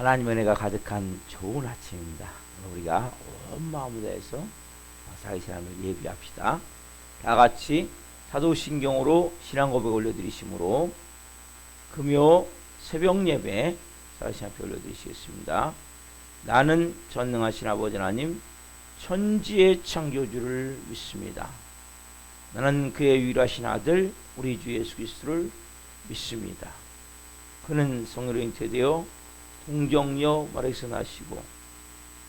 하나님의 은혜가 가득한 좋은 아침입니다. 우리가 온 마음을 다해서 살아계신 하나님을 예비합시다. 다 같이 사도신경으로 신앙 고백 올려드리심으로 금요 새벽 예배 살아계신 앞에 올려드리시겠습니다. 나는 전능하신 아버지 하나님 천지의 창조주를 믿습니다. 나는 그의 유일하신 아들 우리 주 예수 그리스도를 믿습니다. 그는 성령으로 잉태되어 동정녀 마리아에서 나시고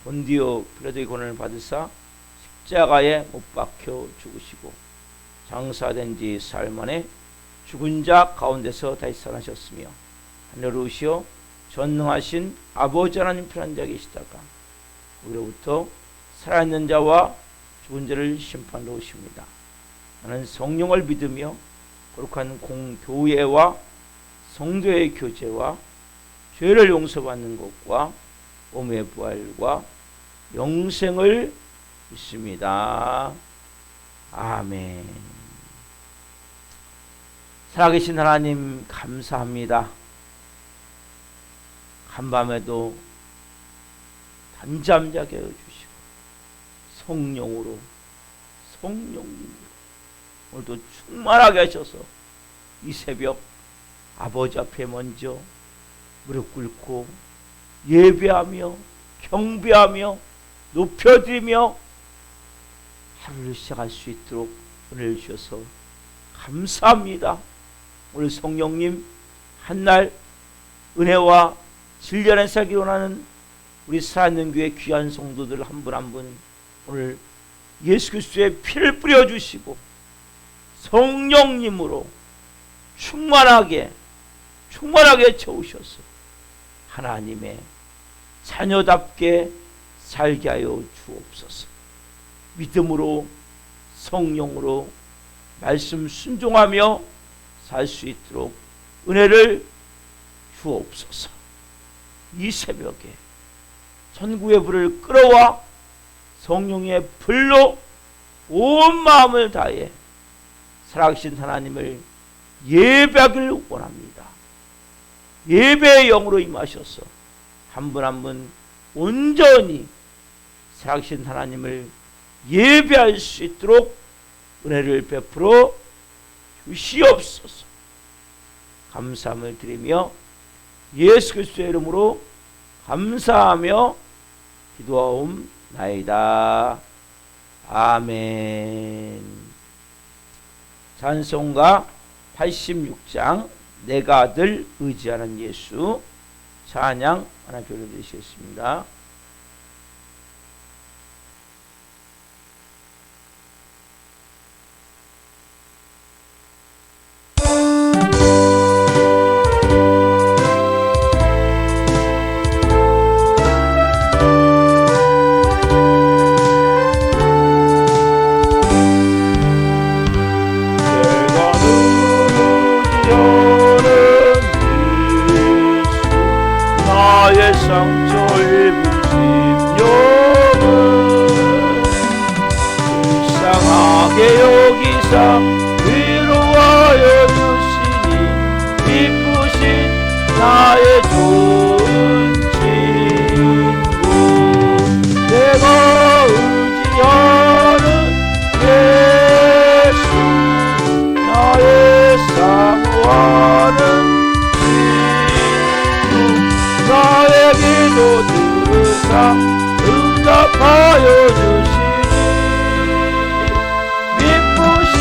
본디오 빌라도의 고난을 받으사 십자가에 못 박혀 죽으시고 장사된 지 사흘 만에 죽은 자 가운데서 다시 살아나셨으며 하늘로 오시어 전능하신 아버지 하나님 편한 자에 계시다가 거기로부터 살아있는 자와 죽은 자를 심판하러 오십니다. 나는 성령을 믿으며 거룩한 공교회와 성도의 교제와 죄를 용서받는 것과 몸의 부활과 영생을 믿습니다. 아멘. 살아계신 하나님 감사합니다. 한밤에도 잠잠 자게 해주시고 성령으로 오늘도 충만하게 하셔서 이 새벽 아버지 앞에 먼저 무릎 꿇고 예배하며 경배하며 높여드리며 하루를 시작할 수 있도록 은혜를 주셔서 감사합니다. 오늘 성령님 한날 은혜와 진리 안에 살기 원하는 우리 살아있는 교회 귀한 성도들 한 분 한 분 오늘 예수 그리스도의 피를 뿌려주시고 성령님으로 충만하게 채우셔서 하나님의 자녀답게 살게 하여 주옵소서. 믿음으로 성령으로 말씀 순종하며 살 수 있도록 은혜를 주옵소서. 이 새벽에 천국의 불을 끌어와 성령의 불로 온 마음을 다해 살아계신 하나님을 예배하기를 원합니다. 예배의 영으로 임하셔서 한 분 한 분 온전히 살아계신 하나님을 예배할 수 있도록 은혜를 베풀어 주시옵소서. 감사함을 드리며 예수 그리스도의 이름으로 감사하며 기도하옵나이다. 아멘. 찬송가 86장 내가 늘 의지하는 예수 찬양 하나 올려드리시겠습니다. 상처 입은 심령은 불쌍하게 여기사 위로하여 주시니 기쁘신 나의 좋은 친구 내가 의지하는 예수 나의 사모하는 나의 기도 들으사 응답하여 주시니 미쁘신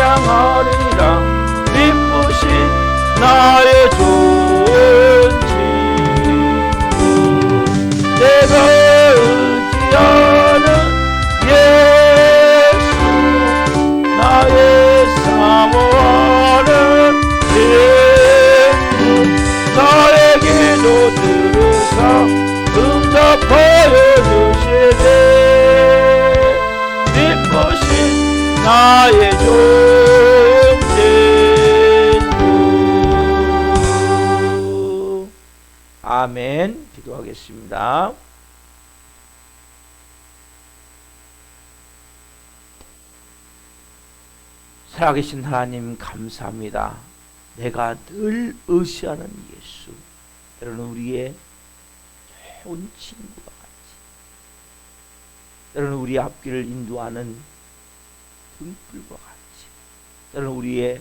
찬양하리라. 기쁘신 나의 좋은 친구, 내가 의지하는 예수, 나의 사모하는 친구, 나의 기도 들으사 응답하여 주시네. 기쁘신 나의 좋은 친구. 아멘. 기도하겠습니다. 살아계신 하나님 감사합니다. 내가 늘 의지하는 예수, 때로는 우리의 좋은 친구가 같이, 때로는 우리 앞길을 인도하는 등불과 같이, 때로는 우리의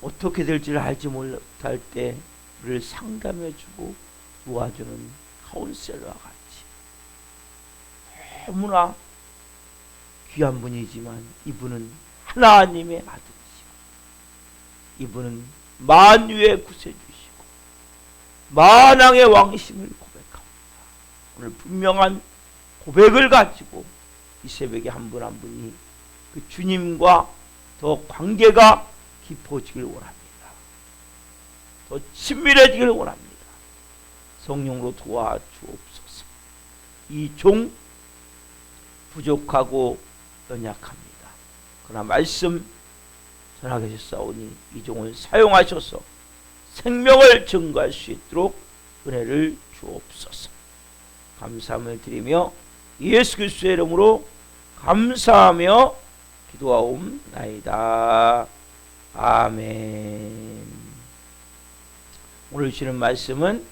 어떻게 될지를 알지 못할 때 우리를 상담해주고 도와주는 카운셀러와 같이, 너무나 귀한 분이지만 이분은 하나님의 아들이시고, 이분은 만유의 구세주시고 만왕의 왕이심을 고백합니다. 오늘 분명한 고백을 가지고 이 새벽에 한 분 한 분이 그 주님과 더 관계가 깊어지길 원합니다. 더 친밀해지길 원합니다. 성령으로 도와주옵소서. 이 종 부족하고 연약합니다. 그러나 말씀 전하겠사오니 이 종을 사용하셔서 생명을 증거할 수 있도록 은혜를 주옵소서. 감사함을 드리며 예수 그리스도의 이름으로 감사하며 기도하옵나이다. 아멘. 오늘 주시는 말씀은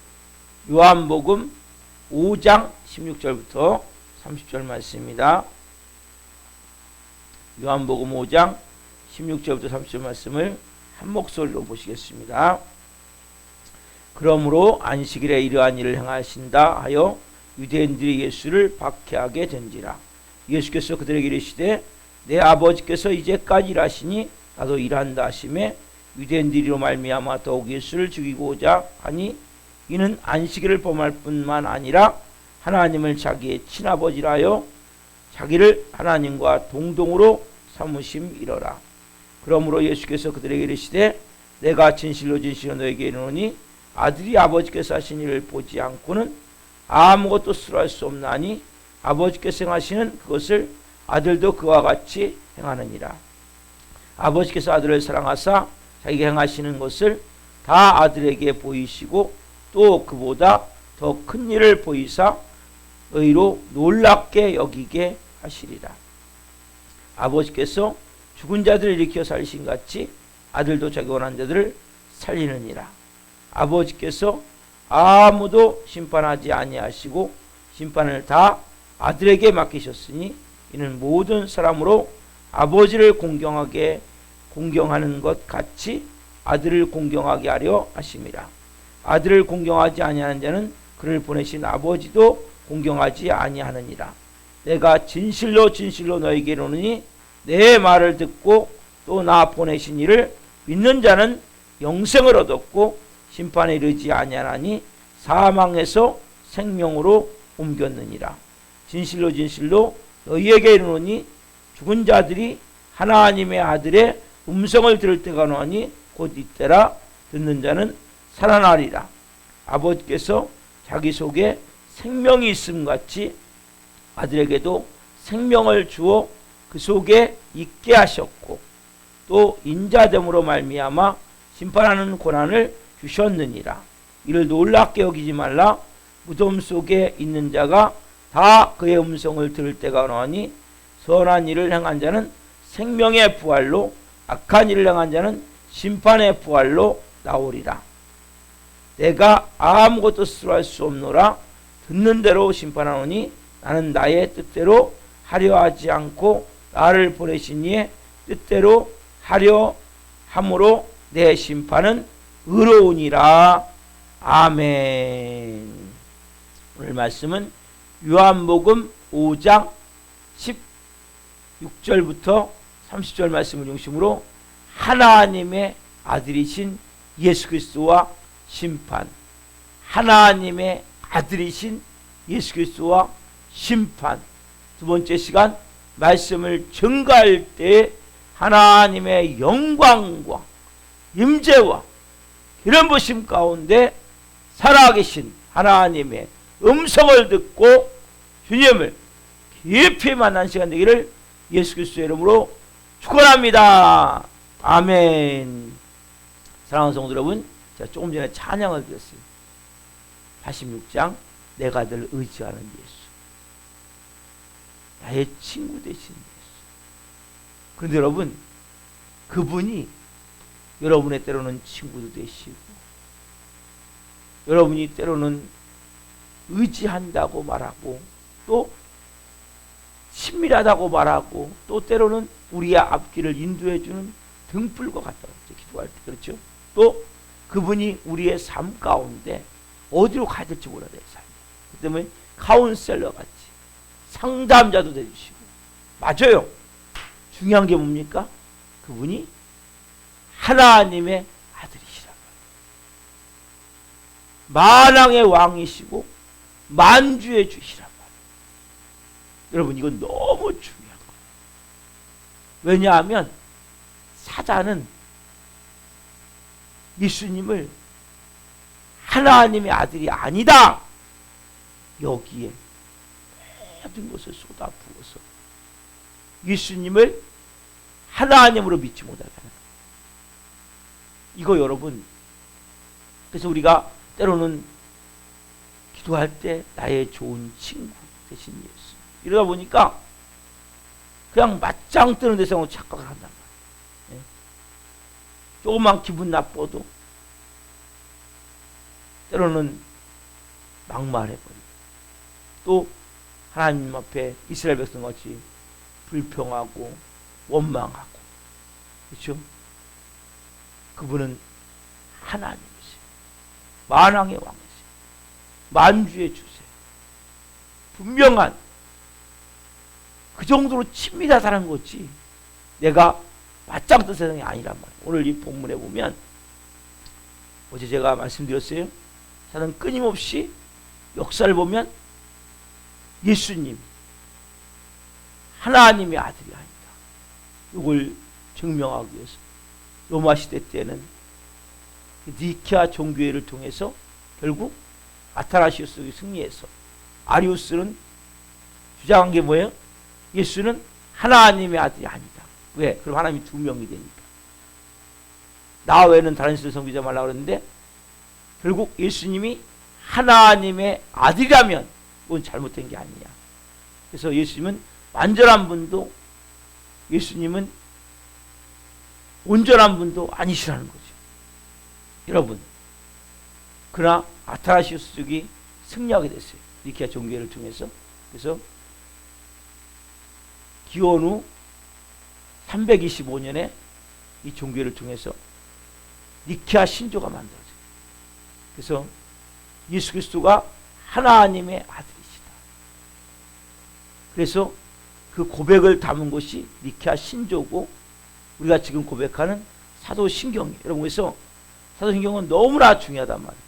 요한복음 5장 16절부터 30절 말씀입니다. 요한복음 5장 16절부터 30절 말씀을 한 목소리로 보시겠습니다. 그러므로 안식일에 이러한 일을 행하신다 하여 유대인들이 예수를 박해하게 된지라. 예수께서 그들에게 이르시되 내 아버지께서 이제까지 일하시니 나도 일한다 하시매 유대인들이로 말미암아 더욱 예수를 죽이고자 하니 이는 안식일을 범할 뿐만 아니라 하나님을 자기의 친아버지라 하여 자기를 하나님과 동동으로 삼으심이러라. 그러므로 예수께서 그들에게 이르시되 내가 진실로 진실로 너에게 이르노니 아들이 아버지께서 하신 일을 보지 않고는 아무것도 수로할 수 없나니 아버지께서 행하시는 그것을 아들도 그와 같이 행하느니라. 아버지께서 아들을 사랑하사 자기가 행하시는 것을 다 아들에게 보이시고 또 그보다 더 큰 일을 보이사 의로 놀랍게 여기게 하시리라. 아버지께서 죽은 자들을 일으켜 살리신 같이 아들도 자기 원한 자들을 살리느니라. 아버지께서 아무도 심판하지 아니하시고 심판을 다 아들에게 맡기셨으니 이는 모든 사람으로 아버지를 공경하는 것 같이 아들을 공경하게 하려 하심이라. 아들을 공경하지 아니하는 자는 그를 보내신 아버지도 공경하지 아니하느니라. 내가 진실로 진실로 너에게 이르노니 내 말을 듣고 또 나 보내신 이를 믿는 자는 영생을 얻었고 심판에 이르지 아니하나니 사망에서 생명으로 옮겼느니라. 진실로 진실로 너희에게 이르노니 죽은 자들이 하나님의 아들의 음성을 들을 때가 오나니 곧 이때라. 듣는 자는 살아나리라. 아버지께서 자기 속에 생명이 있음 같이 아들에게도 생명을 주어 그 속에 있게 하셨고 또 인자됨으로 말미암아 심판하는 권한을 주셨느니라. 이를 놀랍게 여기지 말라. 무덤 속에 있는 자가 다 그의 음성을 들을 때가 오나니 선한 일을 행한 자는 생명의 부활로 악한 일을 행한 자는 심판의 부활로 나오리라. 내가 아무것도 스스로 할 수 없노라. 듣는 대로 심판하노니 나는 나의 뜻대로 하려 하지 않고 나를 보내신 이의 뜻대로 하려 함으로 내 심판은 의로우니라. 아멘. 오늘 말씀은 요한복음 5장 16절부터 30절 말씀을 중심으로 하나님의 아들이신 예수 그리스도와 심판, 하나님의 아들이신 예수 그리스도와 심판. 두 번째 시간 말씀을 증거할 때 하나님의 영광과 임재와 이런 보심 가운데 살아계신 하나님의 음성을 듣고 주님을 깊이 만난 시간 되기를 예수 그리스도의 이름으로 축원합니다. 아멘. 사랑하는 성도 여러분, 제가 조금 전에 찬양을 드렸어요. 86장 내가 늘 의지하는 예수, 나의 친구 되신 예수. 그런데 여러분, 그분이 여러분의 때로는 친구도 되시고, 여러분이 때로는 의지한다고 말하고, 또 친밀하다고 말하고, 또 때로는 우리의 앞길을 인도해주는 등불과 같다고 기도할 때, 그렇죠? 또 그분이 우리의 삶 가운데 어디로 가야 될지 몰라야 돼요. 그 때문에 카운셀러 같이 상담자도 되주시고, 맞아요. 중요한 게 뭡니까? 그분이 하나님의 아들이시란 말이에요. 만왕의 왕이시고 만주의 주시란 말이에요. 여러분, 이건 너무 중요한 거예요. 왜냐하면 사단은 예수님을 하나님의 아들이 아니다, 여기에 모든 것을 쏟아부어서 예수님을 하나님으로 믿지 못하게 하는 거예요. 이거 여러분, 그래서 우리가 때로는 기도할 때 나의 좋은 친구 되신 예수, 이러다 보니까 그냥 맞짱 뜨는 데서 착각을 한단 말이에요. 조금만 기분 나빠도 때로는 막말해버리고, 또 하나님 앞에 이스라엘 백성같이 불평하고 원망하고, 그렇죠? 그분은 하나님이세요. 만왕의 왕이세요. 만주의 주세요. 분명한 그 정도로 친밀하다는 거지, 내가 맞짱 뜬 세상이 아니란 말이에요. 오늘 이 본문에 보면, 어제 제가 말씀드렸어요. 사는 끊임없이 역사를 보면 예수님 하나님의 아들이 아니다, 이걸 증명하기 위해서 로마 시대 때는 니케아 종교회를 통해서 결국 아타나시우스가 승리해서, 아리우스는 주장한 게 뭐예요? 예수는 하나님의 아들이 아니다. 왜? 그럼 하나님이 두 명이 되니까. 나 외에는 다른 신을 섬기지 말라고 그랬는데, 결국 예수님이 하나님의 아들이라면 그건 잘못된 게 아니냐. 그래서 예수님은 완전한 분도, 예수님은 온전한 분도 아니시라는 거죠. 여러분, 그러나 아타나시우스 쪽이 승리하게 됐어요. 니케아 종교회를 통해서. 그래서 기원 후 325년에 이 종교회를 통해서 니케아 신조가 만들어져요. 그래서 예수 그리스도가 하나님의 아들이시다. 그래서 그 고백을 담은 것이 니케아 신조고, 우리가 지금 고백하는 사도신경이에요. 여러분, 그래서 사도신경은 너무나 중요하단 말이에요.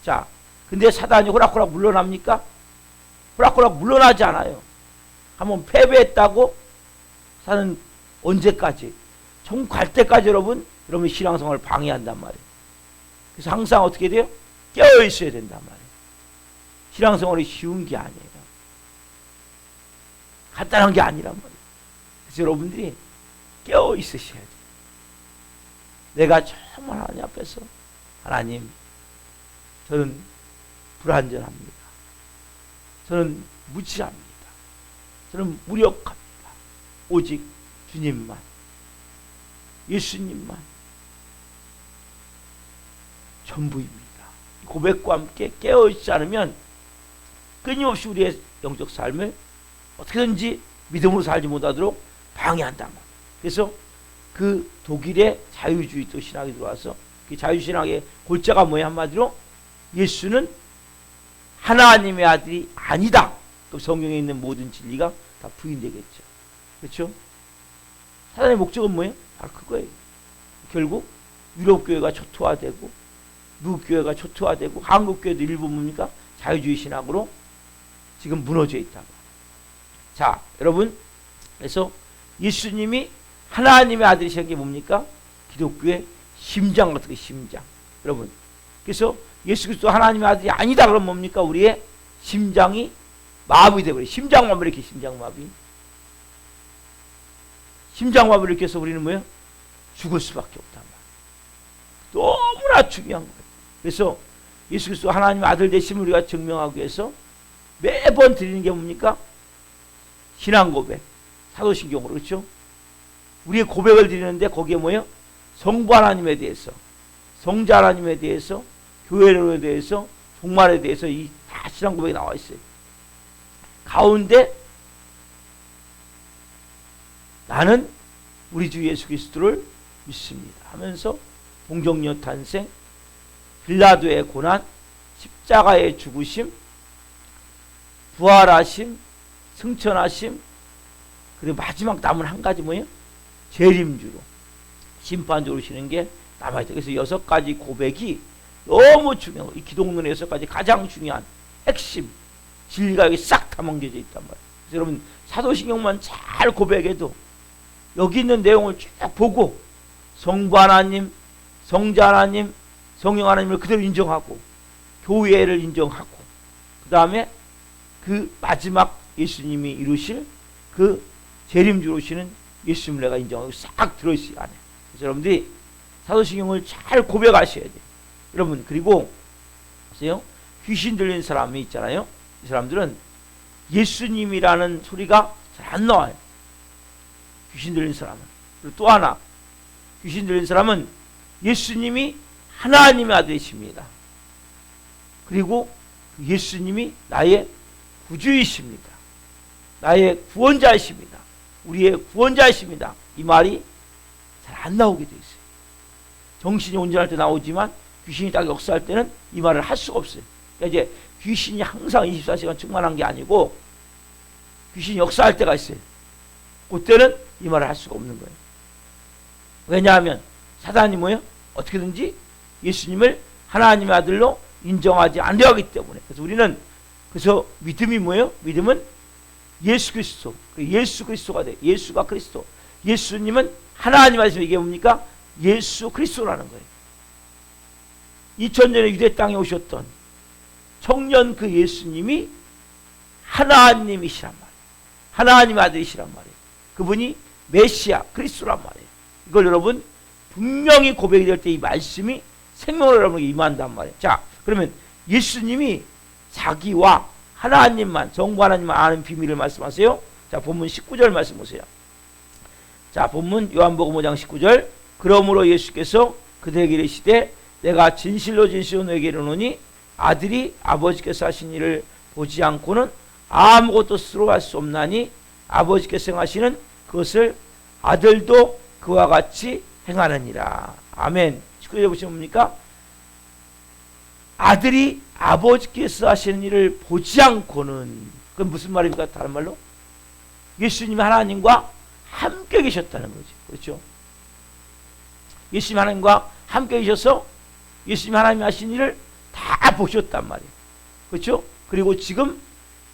자, 근데 사단이 호락호락 물러납니까? 호락호락 물러나지 않아요. 한번 패배했다고 사는 언제까지? 정 갈 때까지 여러분 신앙생활을 방해한단 말이에요. 그래서 항상 어떻게 돼요? 깨어 있어야 된단 말이에요. 신앙생활이 쉬운 게 아니에요. 간단한 게 아니란 말이에요. 그래서 여러분들이 깨어 있으셔야 돼요. 내가 정말 하나님 앞에서, 하나님, 저는 불완전합니다. 저는 무지합니다. 저는 무력합니다. 오직 주님만, 예수님만 전부입니다. 고백과 함께 깨어있지 않으면 끊임없이 우리의 영적 삶을 어떻게든지 믿음으로 살지 못하도록 방해한단 말이에요. 그래서 그 독일의 자유주의 또 신학이 들어와서, 그 자유신학의 골자가 뭐예요? 한마디로 예수는 하나님의 아들이 아니다. 그럼 성경에 있는 모든 진리가 다 부인되겠죠. 그렇죠? 사단의 목적은 뭐예요? 바로 그거예요. 결국 유럽교회가 초토화되고 미국교회가 초토화되고 한국교회도 일부 뭡니까? 자유주의 신학으로 지금 무너져 있다. 자, 여러분, 그래서 예수님이 하나님의 아들이신 게 뭡니까? 기독교의 심장 같은 거, 심장. 여러분, 그래서 예수 그리스도 하나님의 아들이 아니다 그러면 뭡니까? 우리의 심장이 마비되버려. 심장마비 이렇게 심장마비. 심장마비를 이렇게 해서 우리는 뭐예요? 죽을 수밖에 없단 말이에요. 너무나 중요한 거예요. 그래서 예수 그리스도 하나님의 아들 되심을 우리가 증명하기 위해서 매번 드리는 게 뭡니까? 신앙 고백, 사도신경으로. 그렇죠? 우리의 고백을 드리는데 거기에 뭐예요? 성부 하나님에 대해서, 성자 하나님에 대해서, 교회에 대해서, 종말에 대해서 이 다 신앙 고백이 나와 있어요. 가운데 나는 우리 주 예수 그리스도를 믿습니다 하면서 동정녀 탄생, 빌라도의 고난, 십자가의 죽으심, 부활하심, 승천하심, 그리고 마지막 남은 한 가지 뭐예요? 재림주로, 심판주로 오시는 게 남아있다. 그래서 6가지 고백이 너무 중요한 거예요. 이 기독론의 6가지 가장 중요한 핵심 진리가 여기 싹 담겨져 있단 말이에요. 그래서 여러분 사도신경만 잘 고백해도 여기 있는 내용을 쭉 보고 성부 하나님, 성자 하나님, 성령 하나님을 그대로 인정하고 교회를 인정하고 그 다음에 그 마지막 예수님이 이루실 그 재림주로 오시는 예수님을 내가 인정하고 싹 들어있어요 안에. 그래서 여러분들이 사도신경을 잘 고백하셔야 돼요. 여러분, 그리고 보세요. 귀신 들린 사람이 있잖아요. 이 사람들은 예수님이라는 소리가 잘 안 나와요. 귀신 들린 사람은. 그리고 또 하나, 귀신 들린 사람은 예수님이 하나님의 아들이십니다. 그리고 예수님이 나의 구주이십니다. 나의 구원자이십니다. 우리의 구원자이십니다. 이 말이 잘 안 나오게 돼 있어요. 정신이 온전할 때 나오지만 귀신이 딱 역사할 때는 이 말을 할 수가 없어요. 그러니까 이제 귀신이 항상 24시간 충만한 게 아니고 귀신이 역사할 때가 있어요. 그때는 이 말을 할 수가 없는 거예요. 왜냐하면 사단이 뭐예요? 어떻게든지 예수님을 하나님의 아들로 인정하지 않으려 하기 때문에. 그래서 우리는 그래서 믿음이 뭐예요? 믿음은 예수 그리스도, 예수 그리스도가 돼. 예수가 그리스도. 예수님은 하나님 아들이시면 이게 뭡니까? 예수 그리스도라는 거예요. 2000년에 유대 땅에 오셨던 청년 그 예수님이 하나님이시란 말이에요. 하나님의 아들이시란 말이에요. 그분이 메시아 그리스도란 말이에요. 이걸 여러분 분명히 고백이 될 때 이 말씀이 생명으로 여러분에게 임한단 말이에요. 자, 그러면 예수님이 자기와 하나님만, 성부 하나님만 아는 비밀을 말씀하세요. 자, 본문 19절 말씀 보세요. 자, 본문 요한복음 5장 19절. 그러므로 예수께서 그들에게 이르시되 내가 진실로 진실로 너에게 이르노니 아들이 아버지께서 하신 일을 보지 않고는 아무것도 스스로 할 수 없나니 아버지께서 행하시는 그것을 아들도 그와 같이 행하느니라. 아멘. 19절에 보시면 뭡니까? 아들이 아버지께서 하시는 일을 보지 않고는, 그건 무슨 말입니까? 다른 말로 예수님이 하나님과 함께 계셨다는 거죠. 그렇죠? 예수님 하나님과 함께 계셔서 예수님 하나님이 하신 일을 다 보셨단 말이에요. 그렇죠? 그리고 지금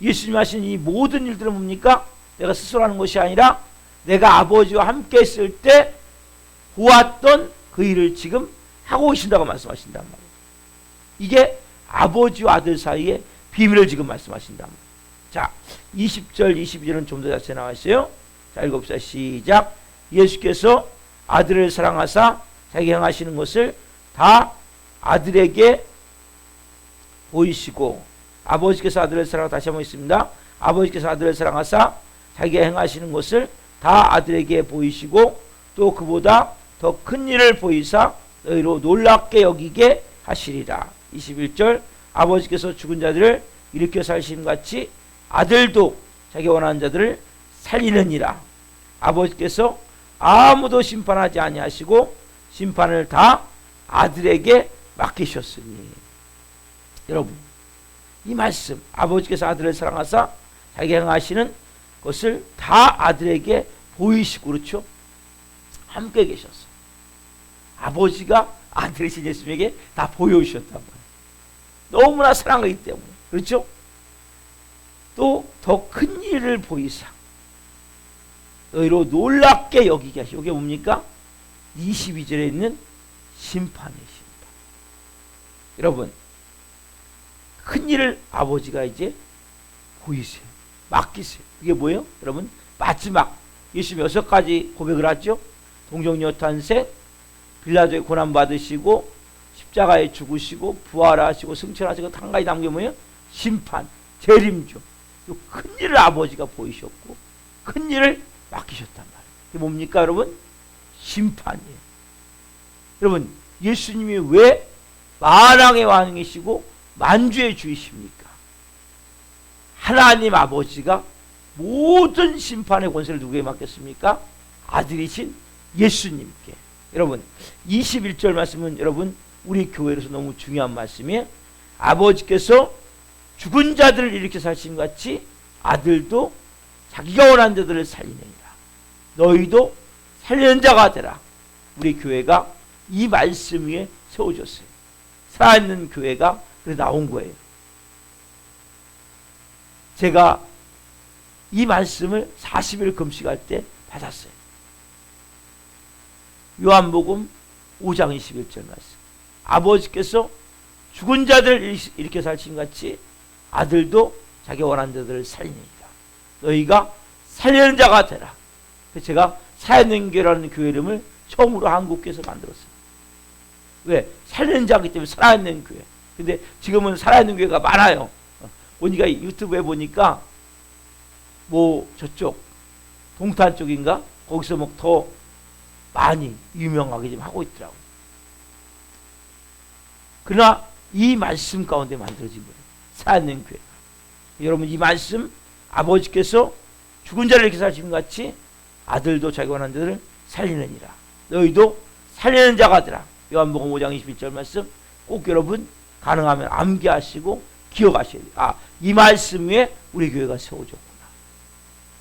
예수님 하신 이 모든 일들은 뭡니까? 내가 스스로 하는 것이 아니라 내가 아버지와 함께 있을 때 보았던 그 일을 지금 하고 계신다고 말씀하신단 말이에요. 이게 아버지와 아들 사이의 비밀을 지금 말씀하신단 말이에요. 자, 20절, 22절은 좀 더 자세히 나와 있어요. 자, 읽어봅시다. 시작. 예수께서 아들을 사랑하사 자기 행하시는 것을 다 아들에게 보이시고, 아버지께서 아들을 사랑하사, 다시 한번 있습니다. 아버지께서 아들을 사랑하사 자기가 행하시는 것을 다 아들에게 보이시고 또 그보다 더 큰 일을 보이사 너희로 놀랍게 여기게 하시리라. 21절. 아버지께서 죽은 자들을 일으켜 살리심 같이 아들도 자기 원하는 자들을 살리느니라. 아버지께서 아무도 심판하지 아니하시고 심판을 다 아들에게 맡기셨으니. 여러분, 이 말씀, 아버지께서 아들을 사랑하사 자기 행하시는 것을 다 아들에게 보이시고, 그렇죠? 함께 계셨어. 아버지가 아들이신 예수님에게 다 보여주셨단 말이에요. 너무나 사랑하기 때문에. 그렇죠? 또 더 큰 일을 보이사 너희로 놀랍게 여기게 하시고, 이게 뭡니까? 22절에 있는 심판의 심판. 여러분, 큰 일을 아버지가 이제 보이세요. 맡기세요. 이게 뭐예요? 여러분, 마지막 예수님 6가지 고백을 하죠. 동정녀 탄생, 빌라도의 고난 받으시고, 십자가에 죽으시고, 부활하시고, 승천하시고, 한 가지 남은 게 뭐예요? 심판, 재림죠. 큰 일을 아버지가 보이셨고 큰 일을 맡기셨단 말이에요. 이게 뭡니까 여러분? 심판이에요. 여러분, 예수님이 왜 만왕의 왕이시고 만주의 주이십니까? 하나님 아버지가 모든 심판의 권세를 누구에게 맡겼습니까? 아들이신 예수님께. 여러분, 21절 말씀은 여러분 우리 교회로서 너무 중요한 말씀이에요. 아버지께서 죽은 자들을 일으켜 살신 같이 아들도 자기가 원하는 자들을 살리느니라. 너희도 살리는 자가 되라. 우리 교회가 이 말씀 위에 세워졌어요. 살아있는 교회가 그래 나온 거예요. 제가 이 말씀을 40일 금식할 때 받았어요. 요한복음 5장 21절 말씀. 아버지께서 죽은 자들을 일으켜 살신 같이 아들도 자기 원하는 자들을 살리니라. 너희가 살리는 자가 되라. 그래서 제가 살아있는 교회라는 교회 이름을 처음으로 한국교회에서 만들었어요. 왜? 살리는 자이기 때문에 살아있는 교회. 근데 지금은 살아있는 교회가 많아요. 보니까 유튜브에 보니까 뭐 저쪽 동탄 쪽인가? 거기서 뭐 더 많이 유명하게 좀 하고 있더라고요. 그러나 이 말씀 가운데 만들어진 거예요. 살아있는 교회. 여러분, 이 말씀, 아버지께서 죽은 자를 이렇게 살리신 같이 아들도 자기 원하는 자들을 살리느니라. 너희도 살리는 자가 되라. 요한복음 5장 21절 말씀 꼭 여러분 가능하면 암기하시고 기억하셔야 돼요. 이 말씀 위에 우리 교회가 세워졌구나.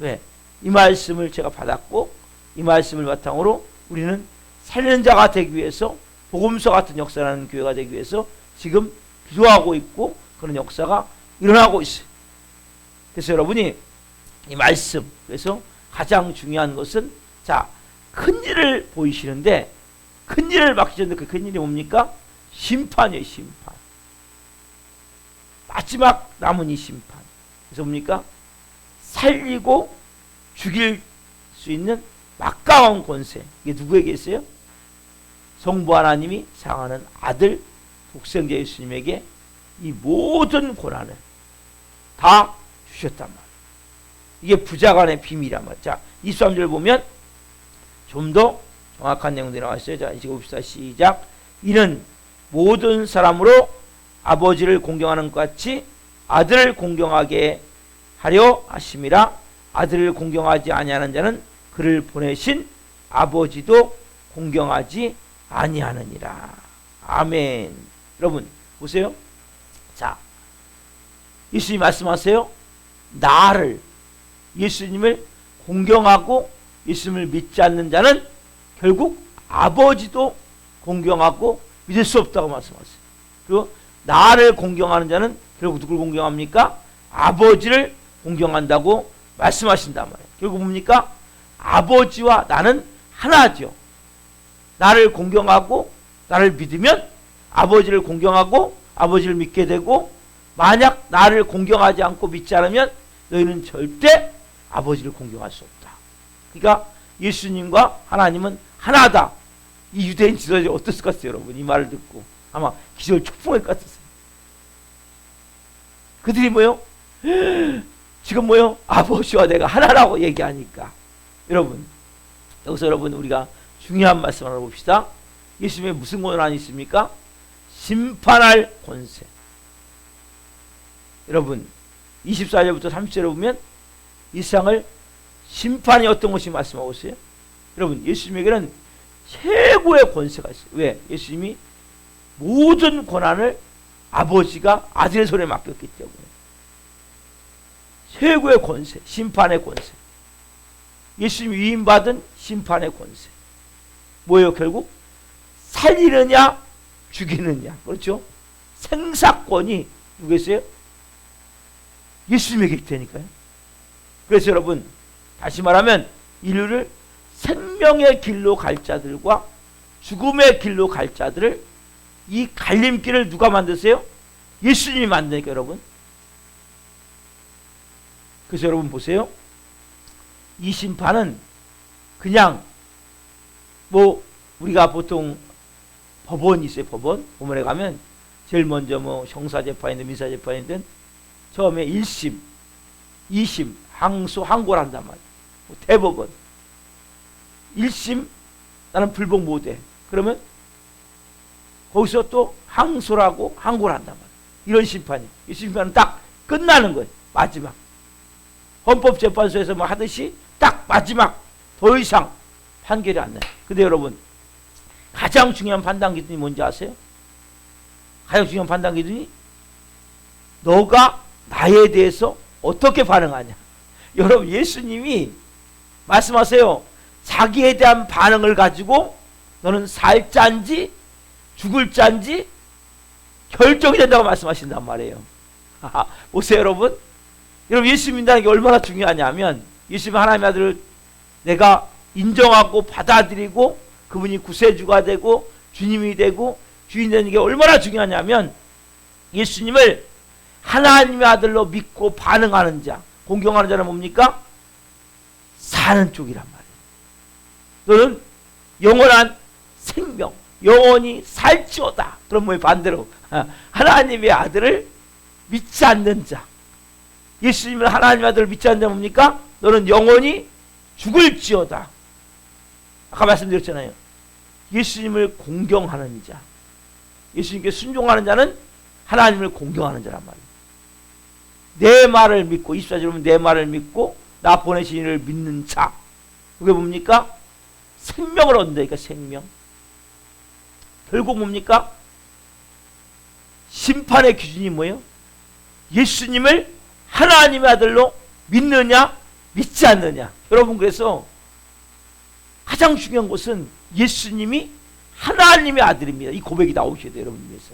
왜? 이 말씀을 제가 받았고 이 말씀을 바탕으로 우리는 살리는 자가 되기 위해서 복음서 같은 역사라는 교회가 되기 위해서 지금 기도하고 있고 그런 역사가 일어나고 있어요. 그래서 여러분이 이 말씀, 그래서 가장 중요한 것은 큰 일을 보이시는데 큰 일을 맡기셨는데 그 큰 일이 뭡니까? 심판이에요. 심판. 마지막 남은 이 심판. 그래서 뭡니까? 살리고 죽일 수 있는 막강한 권세. 이게 누구에게 있어요? 성부 하나님이 사랑하는 아들 독생자 예수님에게 이 모든 권한을 다 주셨단 말이에요. 이게 부자간의 비밀이란 말이에요. 자, 23절 보면 좀 더 정확한 내용들이 나와 있어요. 자, 이제 봅시다. 시작. 이는 모든 사람으로 아버지를 공경하는 것 같이 아들을 공경하게 하려 하심이라. 아들을 공경하지 아니하는 자는 그를 보내신 아버지도 공경하지 아니하느니라. 아멘. 여러분 보세요. 자, 예수님 말씀하세요. 나를, 예수님을 공경하고 예수님을 믿지 않는 자는 결국 아버지도 공경하고 믿을 수 없다고 말씀하세요. 그리고 나를 공경하는 자는 결국 누굴 공경합니까? 아버지를 공경한다고 말씀하신단 말이에요. 결국 뭡니까? 아버지와 나는 하나죠. 나를 공경하고 나를 믿으면 아버지를 공경하고 아버지를 믿게 되고, 만약 나를 공경하지 않고 믿지 않으면 너희는 절대 아버지를 공경할 수 없다. 그러니까 예수님과 하나님은 하나다. 이 유대인 지도자들이 어땠을 것 같아요, 여러분? 이 말을 듣고 아마 기절 초풍할 것 같았어요. 그들이 뭐요? 지금 뭐요? 아버지와 내가 하나라고 얘기하니까. 여러분, 여기서 여러분 우리가 중요한 말씀 하나 봅시다. 예수님의 무슨 권한이 있습니까? 심판할 권세. 여러분 24절부터 30절에 보면 이 세상을 심판이 어떤 것이 말씀하고 있어요? 여러분, 예수님에게는 최고의 권세가 있어요. 왜? 예수님이 모든 권한을 아버지가 아들의 손에 맡겼기 때문에. 최고의 권세, 심판의 권세. 예수님이 위임받은 심판의 권세. 뭐예요? 결국 살리느냐 죽이느냐. 그렇죠? 생사권이 누구겠어요? 예수님에게 있다니까요. 그래서 여러분 다시 말하면 인류를 생명의 길로 갈 자들과 죽음의 길로 갈 자들을, 이 갈림길을 누가 만드세요? 예수님이 만드니까 여러분. 그래서 여러분 보세요. 이 심판은 그냥 뭐 우리가 보통 법원이 있어요. 법원에 가면 제일 먼저 뭐 형사재판이든 민사재판이든 처음에 1심, 2심, 항소, 항고를 한단 말이에요. 뭐 대법원 1심 나는 불복 못해. 그러면 거기서 또 항소라고 항고를 한단 말이에요. 이런 심판이. 이 심판은 딱 끝나는 거예요. 마지막. 헌법재판소에서 뭐 하듯이 딱 마지막, 더 이상 판결이 안 나요. 근데 여러분 가장 중요한 판단 기준이 뭔지 아세요? 가장 중요한 판단 기준이 너가 나에 대해서 어떻게 반응하냐. 여러분 예수님이 말씀하세요. 자기에 대한 반응을 가지고 너는 살 자인지 죽을 자인지 결정이 된다고 말씀하신단 말이에요. 보세요 여러분. 여러분 예수 믿는다는 게 얼마나 중요하냐면, 예수님 하나님의 아들을 내가 인정하고 받아들이고 그분이 구세주가 되고 주님이 되고 주인 되는 게 얼마나 중요하냐면, 예수님을 하나님의 아들로 믿고 반응하는 자, 공경하는 자는 뭡니까? 사는 쪽이란 말이에요. 너는 영원한 생명, 영원히 살지어다. 그럼 뭐 반대로 하나님의 아들을 믿지 않는 자, 예수님을 하나님의 아들을 믿지 않는 자 뭡니까? 너는 영원히 죽을지어다. 아까 말씀드렸잖아요. 예수님을 공경하는 자, 예수님께 순종하는 자는 하나님을 공경하는 자란 말이에요. 내 말을 믿고, 24절 보면 내 말을 믿고 나 보내신 이를 믿는 자, 그게 뭡니까? 생명을 얻는다니까. 생명. 결국 뭡니까? 심판의 기준이 뭐예요? 예수님을 하나님의 아들로 믿느냐 믿지 않느냐. 여러분 그래서 가장 중요한 것은 예수님이 하나님의 아들입니다. 이 고백이 나오셔야 돼요. 여러분 위해서.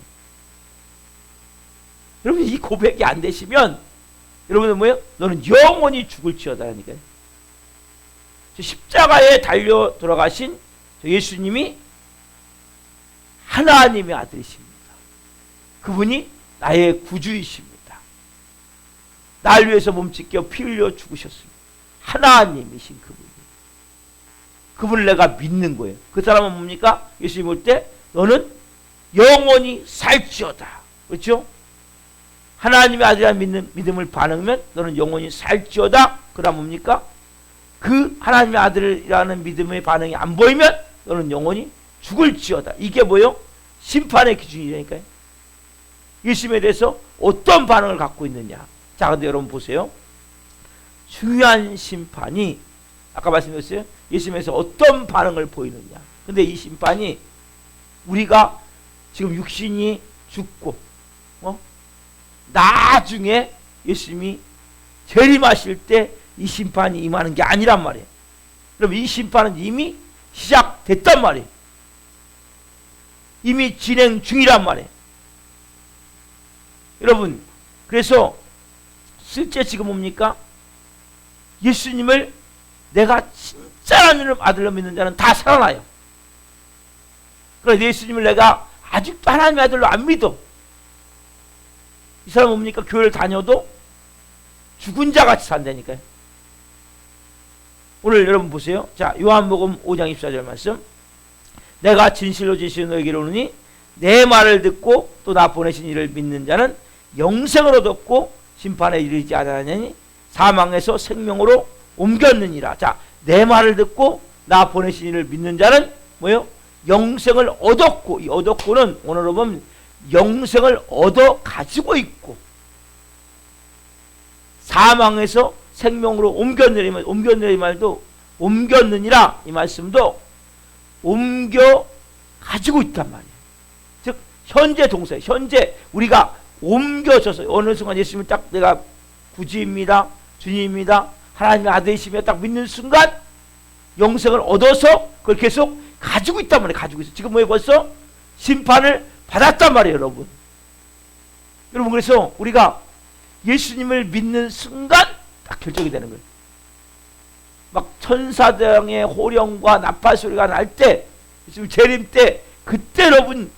여러분 이 고백이 안 되시면 여러분은 뭐예요? 너는 영원히 죽을지어다라니까요. 십자가에 달려 돌아가신 예수님이 하나님의 아들이십니다. 그분이 나의 구주이십니다. 날 위해서 몸찢겨 피 흘려 죽으셨습니다. 하나님이신 그분이. 그분을 내가 믿는 거예요. 그 사람은 뭡니까? 예수님 볼 때 너는 영원히 살지어다. 그렇죠? 하나님의 아들이라는 믿는 믿음을 반응하면 너는 영원히 살지어다. 그럼 뭡니까? 그 하나님의 아들이라는 믿음의 반응이 안 보이면 너는 영원히 죽을지어다. 이게 뭐요? 심판의 기준이라니까요. 예수님에 대해서 어떤 반응을 갖고 있느냐. 자, 근데 여러분 보세요. 중요한 심판이 아까 말씀드렸어요. 예수님에서 어떤 반응을 보이느냐. 근데 이 심판이 우리가 지금 육신이 죽고 나중에 예수님이 재림하실 때 이 심판이 임하는 게 아니란 말이에요. 그럼 이 심판은 이미 시작됐단 말이에요. 이미 진행 중이란 말이에요. 여러분 그래서 실제 지금 뭡니까? 예수님을 내가 진짜 하나님의 아들로 믿는 자는 다 살아나요. 그런데 예수님을 내가 아직도 하나님의 아들로 안 믿어. 이 사람 뭡니까? 교회를 다녀도 죽은 자 같이 산다니까요. 오늘 여러분 보세요. 자, 요한복음 5장 24절 말씀. 내가 진실로 진실로 너에게 이르노니 내 말을 듣고 또 나 보내신 이를 믿는 자는 영생을 얻었고 심판에 이르지 않았느니 사망에서 생명으로 옮겼느니라. 자, 내 말을 듣고 나 보내신 이를 믿는 자는 뭐예요? 영생을 얻었고, 이 얻었고는 오늘로 보면 영생을 얻어 가지고 있고, 사망에서 생명으로 옮겼느니라 이 말도, 옮겼느니라 이 말씀도 옮겨 가지고 있단 말이에요. 즉 현재 동사, 현재 우리가 옮겨져서 어느 순간 예수님을 딱 내가 구주입니다, 주님입니다, 하나님의 아들이시며 딱 믿는 순간 영생을 얻어서 그걸 계속 가지고 있단 말이에요. 가지고 있어. 지금 뭐예요? 벌써 심판을 받았단 말이에요, 여러분. 여러분, 그래서 우리가 예수님을 믿는 순간 딱 결정이 되는 거예요. 막 천사들의 호령과 나팔 소리가 날 때, 예수님 재림 때, 그때 여러분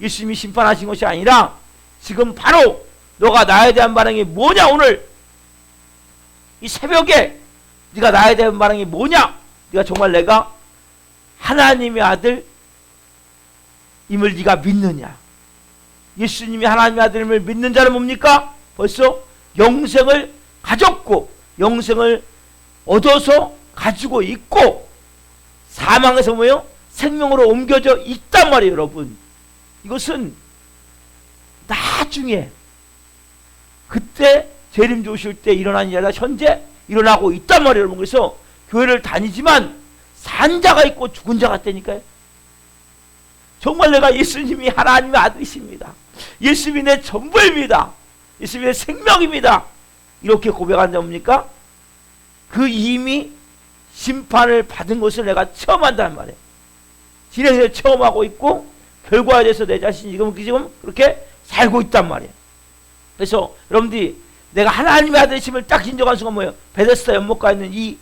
예수님이 심판하신 것이 아니라 지금 바로 너가 나에 대한 반응이 뭐냐? 오늘 이 새벽에 네가 나에 대한 반응이 뭐냐? 네가 정말 내가 하나님의 아들 임을 네가 믿느냐? 예수님이 하나님의 아들임을 믿는 자는 뭡니까? 벌써 영생을 가졌고 영생을 얻어서 가지고 있고 사망에서 뭐예요? 생명으로 옮겨져 있단 말이에요, 여러분. 이것은 나중에 그때 재림 오실 때 일어난 일이 아니라 현재 일어나고 있단 말이에요, 여러분. 그래서 교회를 다니지만 산 자가 있고 죽은 자가 있다니까요. 정말 내가 예수님이 하나님의 아들이십니다. 예수님이 내 전부입니다. 예수님이 내 생명입니다. 이렇게 고백한 자입니까? 그 이미 심판을 받은 것을 내가 처음 한다는 말이에요. 진행해서 처음 하고 있고 결과에 대해서 내 자신이 지금 그렇게 살고 있단 말이에요. 그래서 여러분들이 내가 하나님의 아들이심을 딱 인정한 순간 뭐예요? 베데스다 연못가에 있는 이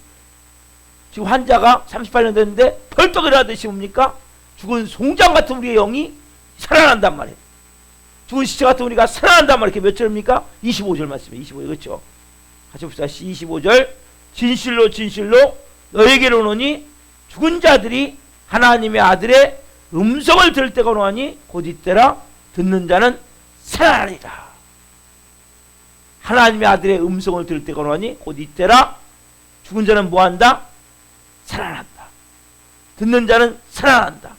지금 환자가 38년 됐는데 벌떡 일어나듯이 뭡니까? 죽은 송장 같은 우리의 영이 살아난단 말이에요. 죽은 시체 같은 우리가 살아난단 말이에요. 그게 몇 절입니까? 25절 말씀이에요. 25절, 그렇죠? 같이 봅시다. 25절. 진실로 진실로 너에게로 오노니 죽은 자들이 하나님의 아들의 음성을 들을 때가 오노니 곧 이때라 듣는 자는 살아나리라. 하나님의 아들의 음성을 들을 때가 오노니 곧 이때라. 죽은 자는 뭐한다? 살아난다. 듣는 자는 살아난다.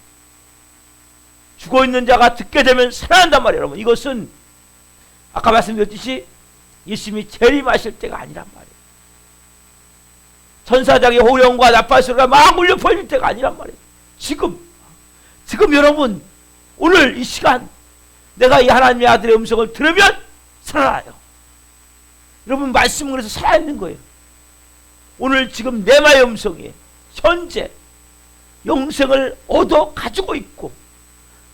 죽어있는 자가 듣게 되면 살아난단 말이에요, 여러분. 이것은 아까 말씀드렸듯이 예수님이 재림하실 때가 아니란 말이에요. 천사장의 호령과 나팔 소리가 막 울려 퍼질 때가 아니란 말이에요. 지금 여러분 오늘 이 시간 내가 이 하나님의 아들의 음성을 들으면 살아나요. 여러분 말씀은 그래서 살아있는 거예요. 오늘 지금 내마의 음성이 현재 영생을 얻어 가지고 있고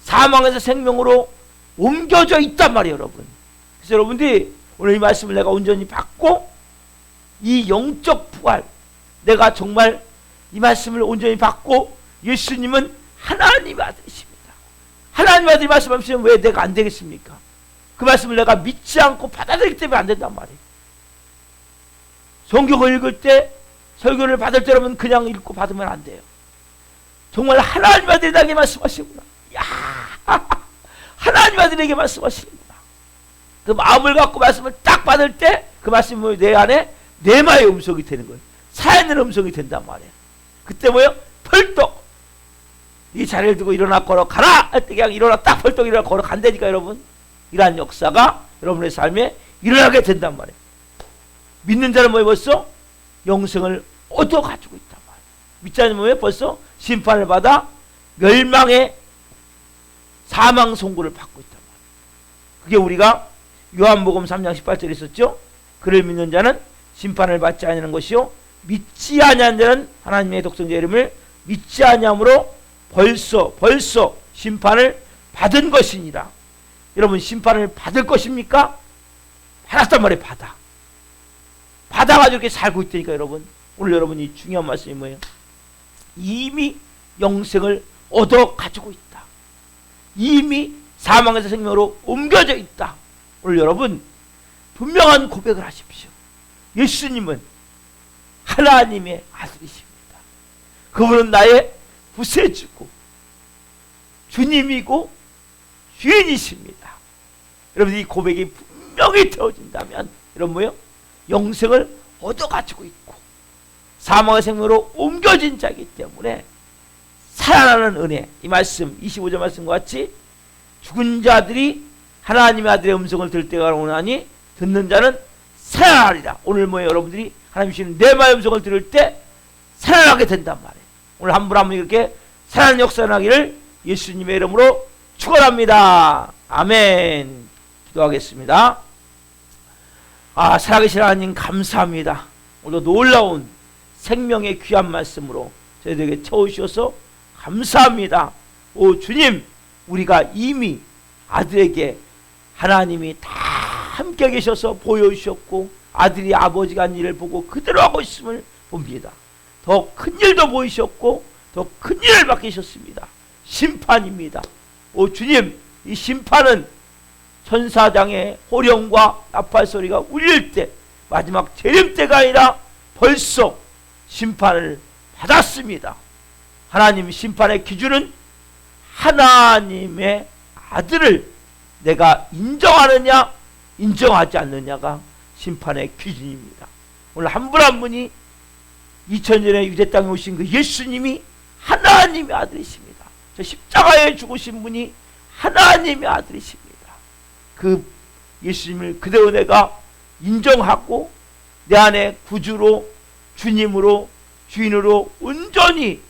사망에서 생명으로 옮겨져 있단 말이에요, 여러분. 그래서 여러분들이 오늘 이 말씀을 내가 온전히 받고 이 영적 부활, 내가 정말 이 말씀을 온전히 받고 예수님은 하나님의 아들이십니다. 하나님의 아들이 말씀하시면 왜 내가 안 되겠습니까? 그 말씀을 내가 믿지 않고 받아들이기 때문에 안 된단 말이에요. 성경을 읽을 때 설교를 받을 때 여러분 그냥 읽고 받으면 안 돼요. 정말 하나님의 아들이 나에게 말씀하시구나. 야, 하나님의 아들에게 말씀하시는구나. 그 마음을 갖고 말씀을 딱 받을 때 그 말씀이 내 안에 내마의 음성이 되는 거예요. 살아있는 음성이 된단 말이에요. 그때 뭐예요? 펄떡 이 자리를 두고 일어나 걸어가라 할 때 그냥 일어나 딱 펄떡 일어나 걸어간다니까 여러분. 이러한 역사가 여러분의 삶에 일어나게 된단 말이에요. 믿는 자는 뭐예요? 벌써 영생을 얻어가지고 있단 말이에요. 믿지 않으면 뭐예요? 벌써 심판을 받아 멸망의 사망 선고를 받고 있단 말이에요. 그게 우리가 요한복음 3장 18절에 있었죠. 그를 믿는 자는 심판을 받지 아니하는 것이요 믿지 아니하는 자는 하나님의 독생자 이름을 믿지 아니함으로 벌써 심판을 받은 것이니라. 여러분 심판을 받을 것입니까? 받았단 말이에요. 받아가지고 이렇게 살고 있다니까 여러분. 오늘 여러분이 중요한 말씀이 뭐예요? 이미 영생을 얻어 가지고 있다. 이미 사망에서 생명으로 옮겨져 있다. 오늘 여러분 분명한 고백을 하십시오. 예수님은 하나님의 아들이십니다. 그분은 나의 구세주고 주님이고 주인이십니다. 여러분 이 고백이 분명히 되어진다면 여러분 뭐요? 영생을 얻어가지고 있고 사망의 생명으로 옮겨진 자이기 때문에 살아나는 은혜, 이 말씀 25절 말씀과 같이 죽은 자들이 하나님의 아들의 음성을 들을 때가 오나니 듣는 자는 살아나리라. 오늘 뭐예요? 여러분들이 하나님 주시는 내마의 음성을 들을 때 살아나게 된단 말이에요. 오늘 한 분 한 분 이렇게 살아나는 역사가 나기를 예수님의 이름으로 축원합니다. 아멘. 기도하겠습니다. 살아계신 하나님 감사합니다. 오늘도 놀라운 생명의 귀한 말씀으로 저희들에게 채워주셔서 감사합니다. 오 주님, 우리가 이미 아들에게 하나님이 다 함께 계셔서 보여주셨고 아들이 아버지가 한 일을 보고 그대로 하고 있음을 봅니다. 더 큰 일도 보이셨고 더 큰 일을 맡기셨습니다. 심판입니다. 오 주님, 이 심판은 천사장의 호령과 나팔 소리가 울릴 때 마지막 재림 때가 아니라 벌써 심판을 받았습니다. 하나님 심판의 기준은 하나님의 아들을 내가 인정하느냐 인정하지 않느냐가 심판의 기준입니다. 오늘 한 분 한 분이 2000년에 유대 땅에 오신 그 예수님이 하나님의 아들이십니다. 저 십자가에 죽으신 분이 하나님의 아들이십니다. 그 예수님을 그대로 내가 인정하고 내 안에 구주로 주님으로 주인으로 온전히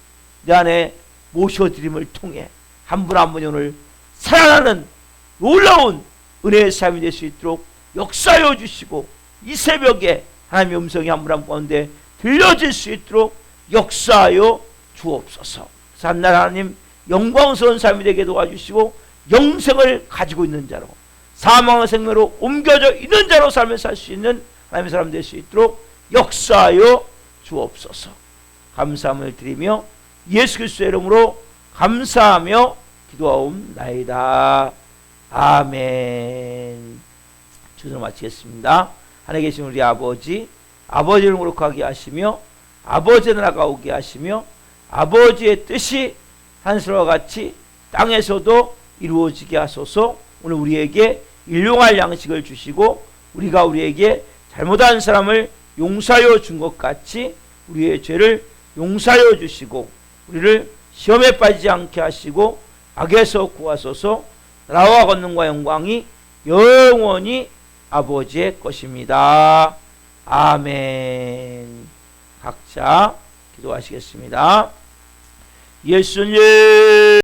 내 안에 모셔드림을 통해 한 분 한 분이 오늘 살아나는 놀라운 은혜의 삶이 될 수 있도록 역사하여 주시고 이 새벽에 하나님의 음성이 한 분 한 분 가운데 들려질 수 있도록 역사하여 주옵소서. 한날 하나님 영광스러운 삶이 되게 도와주시고 영생을 가지고 있는 자로 사망의 생명으로 옮겨져 있는 자로 삶을 살 수 있는 하나님의 사람 될 수 있도록 역사하여 주옵소서. 감사함을 드리며 예수 그리스도의 이름으로 감사하며 기도하옵나이다. 아멘. 주를 마치겠습니다. 하늘에 계신 우리 아버지, 아버지를 거룩하게 하시며 아버지의 나라가 오게 하시며 아버지의 뜻이 하늘과 같이 땅에서도 이루어지게 하소서. 오늘 우리에게 일용할 양식을 주시고 우리가 우리에게 잘못한 사람을 용서하여 준 것 같이 우리의 죄를 용서하여 주시고 우리를 시험에 빠지지 않게 하시고 악에서 구하소서. 나라와 권능과 영광이 영원히 아버지의 것입니다. 아멘. 각자 기도하시겠습니다. 예수님